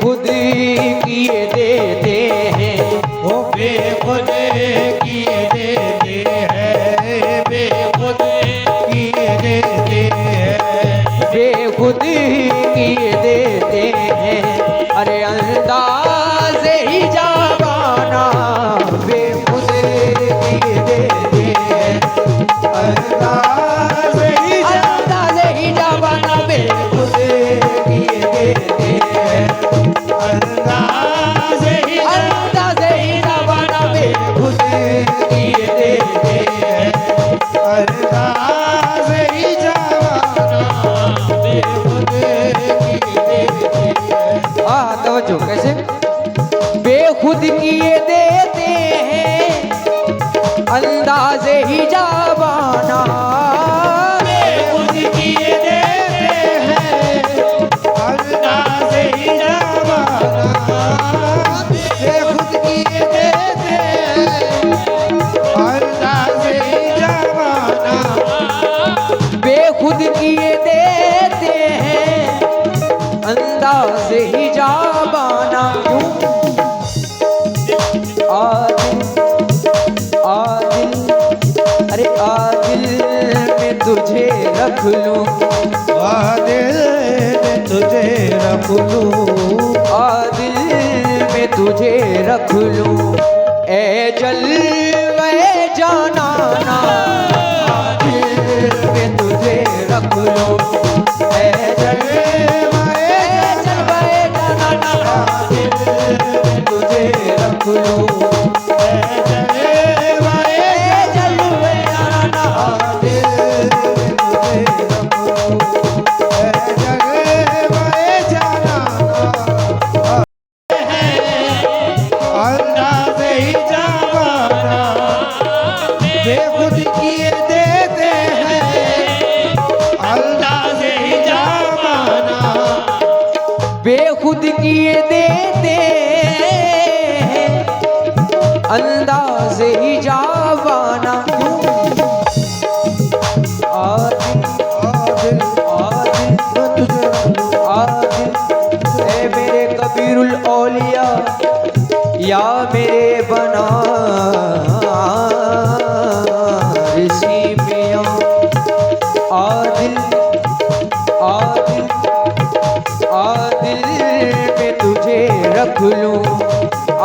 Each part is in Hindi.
बेखुद किए देते हैं, वो बेखुद किए देते हैं, बेखुद किए देते हैं, बेखुद किए देते हैं। अरे अंदाज ही जावाना बेखुद किए देते हैं, अंदाज़ ही अंदाज ही जावाना बेखुद किए देते हैं, अंदाज़ ही अंदाज ही जावाना बेखुद किए देते हैं। अंदाज़ ही जवाना बेखुद किए देते हैं। तवज्जो कैसे बेखुद किए देते हैं, अंदाज ही जावाना बेखुद किए देते हैं, अंदाज़ ही जवाना बेखुद किए देते हैं, अंदाज़ ही जवाना बेखुद किए देते हैं, अंदाज ही जावाना। आदिल अरे आदिल में तुझे रख लूं, दिल में तुझे रख लूं, आदिल में तुझे रख लूं, ए जलवे जानाना आदिल में तुझे रख लूं, ए जलवे जानाना आदिल में तुझे रख लूं, ए जलवे जानाना आदिल में तुझे रख लूं। अंदाज़ ही जवाना बेखुद किए देते हैं, अंदाज़ ही जवाना बेखुद किए देते हैं, अंदाज ही जावाना। आदिल आदिल आदिल आदिल ए मेरे कबीरुल औलिया या मेरे बना ऋषि मियां, आदिल आदिल आदिल में तुझे रख लूं,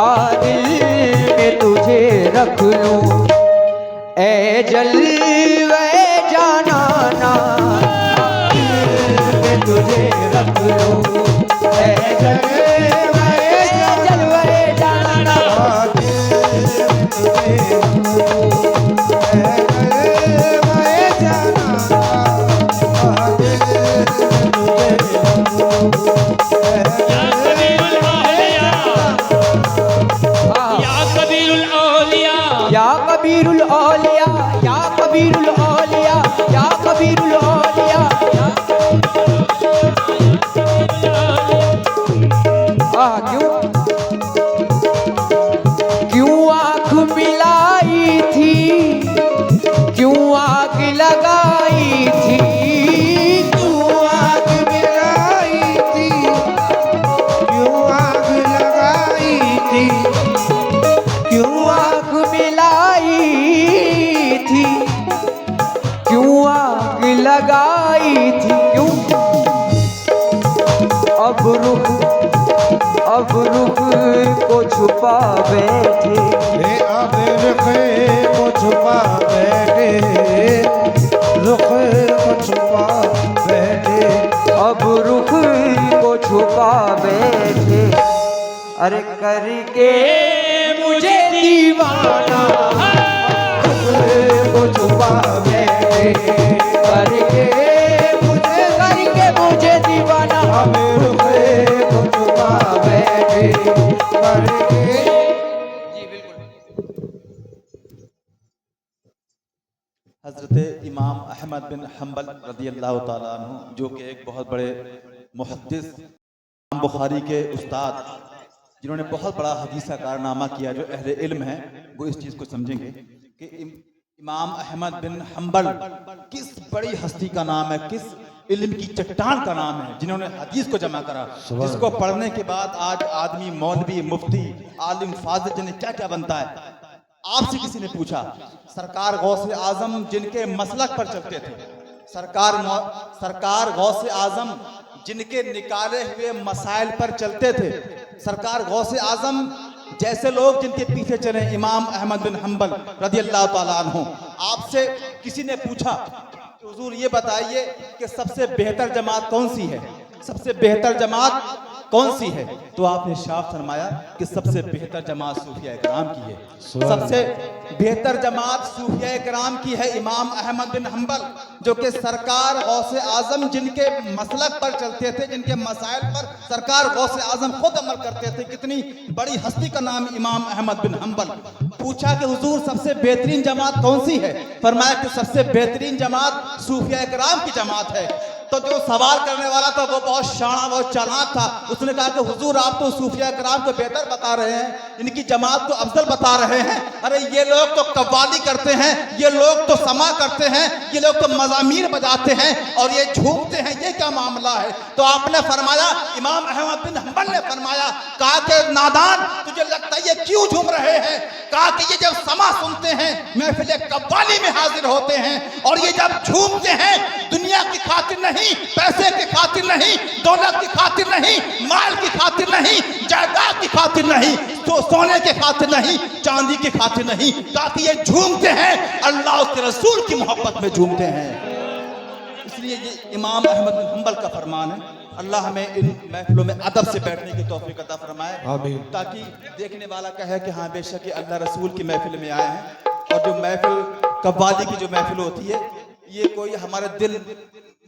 आदिल में तुझे रख लूं, ए जलवे जानाना आदिल में तुझे रख लूं, ए जलवे जानाना या कबीरुल औलिया या कबीरुल औलिया या कबीरुल औलिया क्यों आँख मिलाई थी, क्यों आग लगाई थी, क्यों आग लगाई थी, क्यों आग लगाई थी, क्यों आँख मिलाई थी, क्यों आग लगाई थी, क्यों अब रुख को छुपा बैठे, हे अब रुखे को छुपा बैठे, रुख को छुपा बैठे, अब रुख को छुपा बैठे, अरे करके मुझे दीवाना रुख को छुपा बैठे, करके मुझे दीवाना अब रुख को छुपा बैठे, करके हज़रत इमाम अहमद बिन हम्बल रज़ियल्लाहु ताला अन्हु जो कि एक बहुत बड़े मुहद्दिस इमाम बुखारी के उस्ताद जिन्होंने बहुत बड़ा हदीस का कारनामा किया, जो अहले इल्म हैं वो इस चीज़ को समझेंगे कि इमाम अहमद बिन हम्बल किस बड़ी हस्ती का नाम है, किस इल्म की चट्टान का नाम है, जिन्होंने हदीस को जमा करा, जिसको पढ़ने के बाद आज आदमी मौलवी, मुफ्ती, आलिम, फाजिल जिन्हें क्या क्या बनता है। आपसे किसी ने पूछा, सरकार गौसे आजम जिनके मसलक पर चलते थे, सरकार गौसे आजम जिनके निकाले हुए मसाइल पर चलते थे, सरकार गौसे आजम जैसे लोग जिनके पीछे चले, इमाम अहमद बिन हम्बल रज़ी अल्लाह ताला अन्हु। आपसे किसी ने पूछा कि हुजूर ये बताइए कि सबसे बेहतर जमात कौन सी है, सबसे बेहतर जमात कौन सी है? तो आपने साफ फरमाया कि सबसे बेहतर जमात सूफिया इकराम की है। सबसे बेहतर जमात सूफिया इकराम की है, इमाम अहमद बिन हम्बल, जो कि सरकार गौसे आजम जिनके मसलक पर चलते थे, जिनके मसाइल पर सरकार गौसे आजम खुद अमल करते थे। कितनी बड़ी हस्ती का नाम इमाम अहमद बिन हम्बल। पूछा कि हुजूर सबसे बेहतरीन जमात कौन सी है? फरमाया कि सबसे बेहतरीन जमात सूफिया इकराम की जमात है। तो जो सवाल करने वाला था वो बहुत शाना, बहुत चालाक था। उसने कहा कि हुजूर आप तो सूफिया इकराम को बेहतर बता रहे हैं, इनकी जमात को अफजल बता रहे हैं। अरे ये लोग तो कव्वाली करते हैं, ये लोग तो समा करते हैं, ये लोग तो मज़ामीर बजाते हैं और ये झूमते हैं, ये क्या मामला है? तो आपने फरमाया, इमाम अहमद बिन हम्बल ने फरमाया, कहा कि नादान तुझे लगता है ये क्यों झूम रहे हैं? कहा कि ये जब समा सुनते हैं, महफिल कव्वाली में हाजिर होते हैं और ये जब झूमते हैं, दुनिया की खातिर नहीं, पैसे की खातिर नहीं, दौलत की खातिर नहीं, माल की खातिर नहीं, जायदाद की खातिर नहीं, तो सोने के खातिर नहीं, चांदी की खातिर नहीं, ताकि ये झूमते हैं अल्लाह उसके रसूल की मोहब्बत में झूमते हैं। इसलिए ये इमाम अहमद बिन हम्बल का फरमान है। अल्लाह हमें इन महफिलों में अदब से बैठने की तौफीक अता फरमाए, ताकि देखने वाला कहे कि हाँ बेशक ये अल्लाह रसूल की महफिल में आए हैं। और जो महफिल कव्वाली की जो महफिल होती है, ये कोई हमारे दिल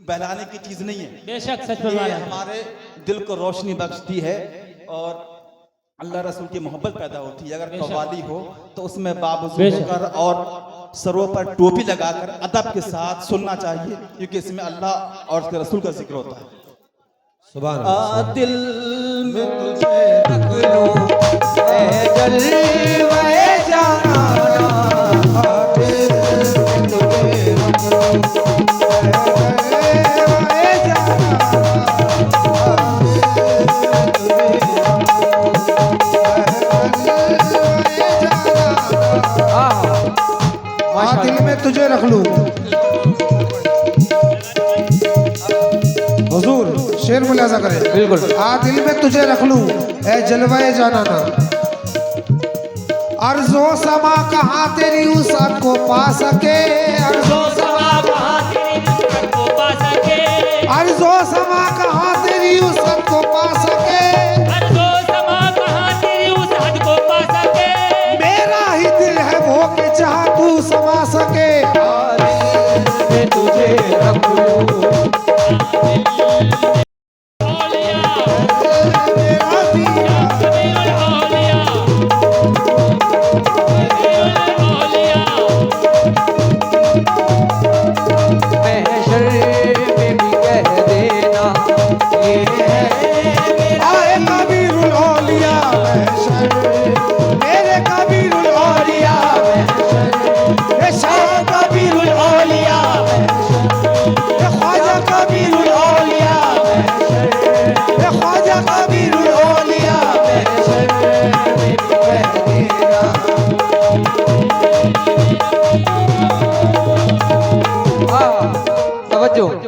बहलाने की चीज नहीं है, बेशक सच ये हमारे दिल को रोशनी बख्शती है और अल्लाह रसूल की मोहब्बत पैदा होती है। अगर कव्वाली हो तो उसमें बावजूद होकर और सरों पर टोपी लगाकर अदब के साथ सुनना चाहिए, क्योंकि इसमें अल्लाह और उसके रसूल का जिक्र होता है। सुभान दिल में तुझे रख लूं ऐ जलवे जाना, दिल में तुझे रख लूं दिल में तुझे रख लूं। हुजूर शेर मुलाजा करें। बिल्कुल। दिल में तुझे रख लूं ऐ जलवाए जानाना, अर्ज़ो समा कहाँ तेरी उसक को पा सके, अर्ज़ो समा कहाँ तेरी उसक को पा सके, अर्ज़ो समा कहाँ तेरी उसक को पा सके, अर्ज़ो समा कहाँ तेरी उसक को पा सके, मेरा ही दिल है वो के चाह तू समा सके। दिल में तुझे रख लूं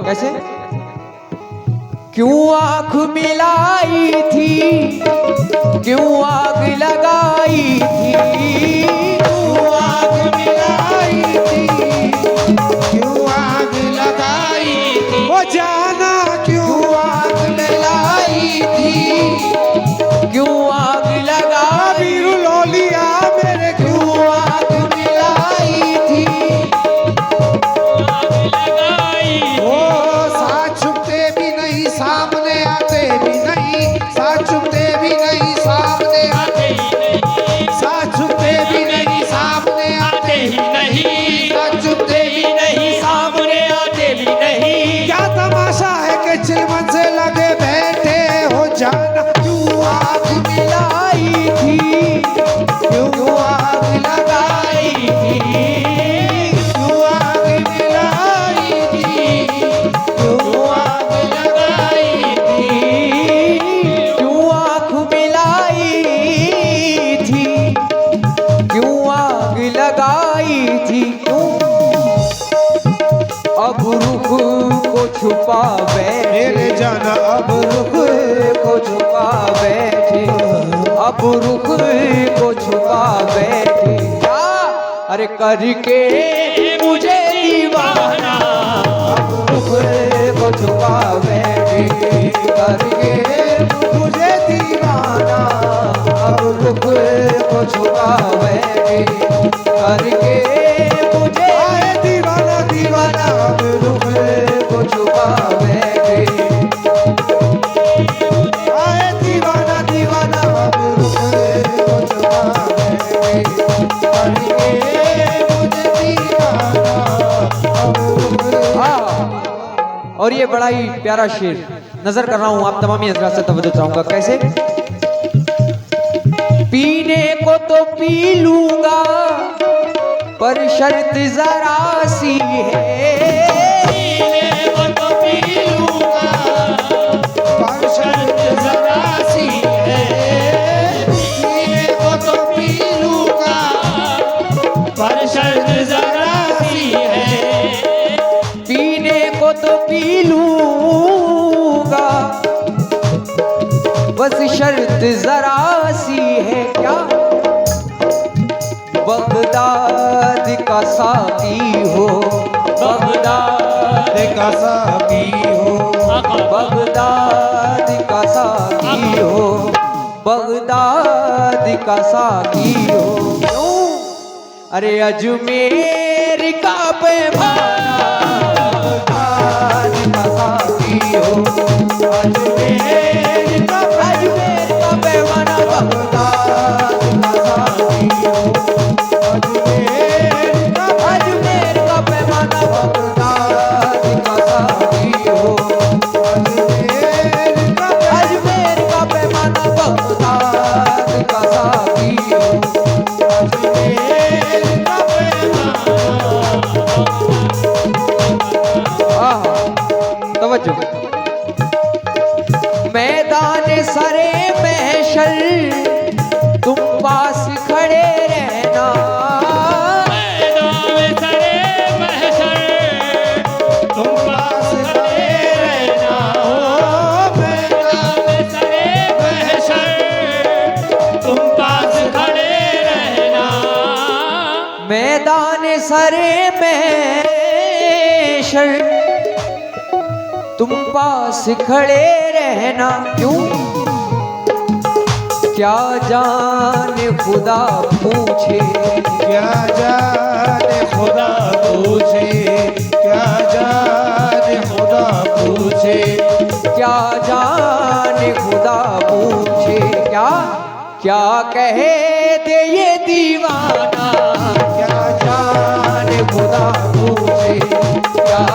कैसे? क्यों आँख मिलाई थी, क्यों आग लगाई थी, क्यों आग मिलाई थी, क्यों आग लगाई थी, वो जाना क्यों आग मिलाई थी, क्यों आग लगाई, बीरुल औलिया मेरे क्यों आग मिलाई थी, सामने आते भी नहीं, साथ छुपते भी नहीं, सामने आते ही नहीं, छुपा बैठे, मेरे जान अब रुख को छुपा बैठे, अब रुख को छुपा बैठे। क्या? अरे करके मुझे दीवाना, अब रुख को छुपा बैठे, करके मुझे दीवाना, अब रुख को छुपा बैठे, करके मुझे दीवाना दीवाना अब रुख को छुपा बैठे, आए दीवाना दीवाना अब रुख को छुपा बैठे, करके मुझे दीवाना अब रुख। और ये बड़ा ही प्यारा शेर नजर कर रहा हूं, आप तमामी हजरात से तवज्जो चाहूंगा। कैसे? पीने को तो पी लूंगा पर शर्त जरा सी है, पीने को तो पी लूंगा पर शर्त जरा सी है, पीने को तो पी लूंगा पर शर्त जरा सी है, पीने को तो पी लूंगा बस शर्त जरा सी है। क्या? बगदाद का साकी हो, बगदाद का साकी हो, बगदाद का साकी हो, बगदाद का साकी हो। क्यों? अरे अजमेर का पैमाना, बगदाद का साकी हो, अजमेर का पैमाना, बगदाद का साकी हो, अजमेर का पैमाना, बगदाद का साकी हो, अजमेर का पैमाना, बगदाद का साकी हो, अजमेर का पैमाना। तवज्जो। मैदान सरे महशर तुम पास खड़े रहना, मैदान सरे महशर तुम पास खड़े रहना, ओ मैदान सरे महशर तुम पास खड़े रहना, मैदान सरे महशर तुम पास खड़े रहना। क्यों? क्या जाने खुदा पूछे, क्या जाने खुदा पूछे, क्या जाने खुदा पूछे, क्या जाने खुदा पूछे, क्या क्या कहे दे ये दीवाना, क्या जाने खुदा पूछे, क्या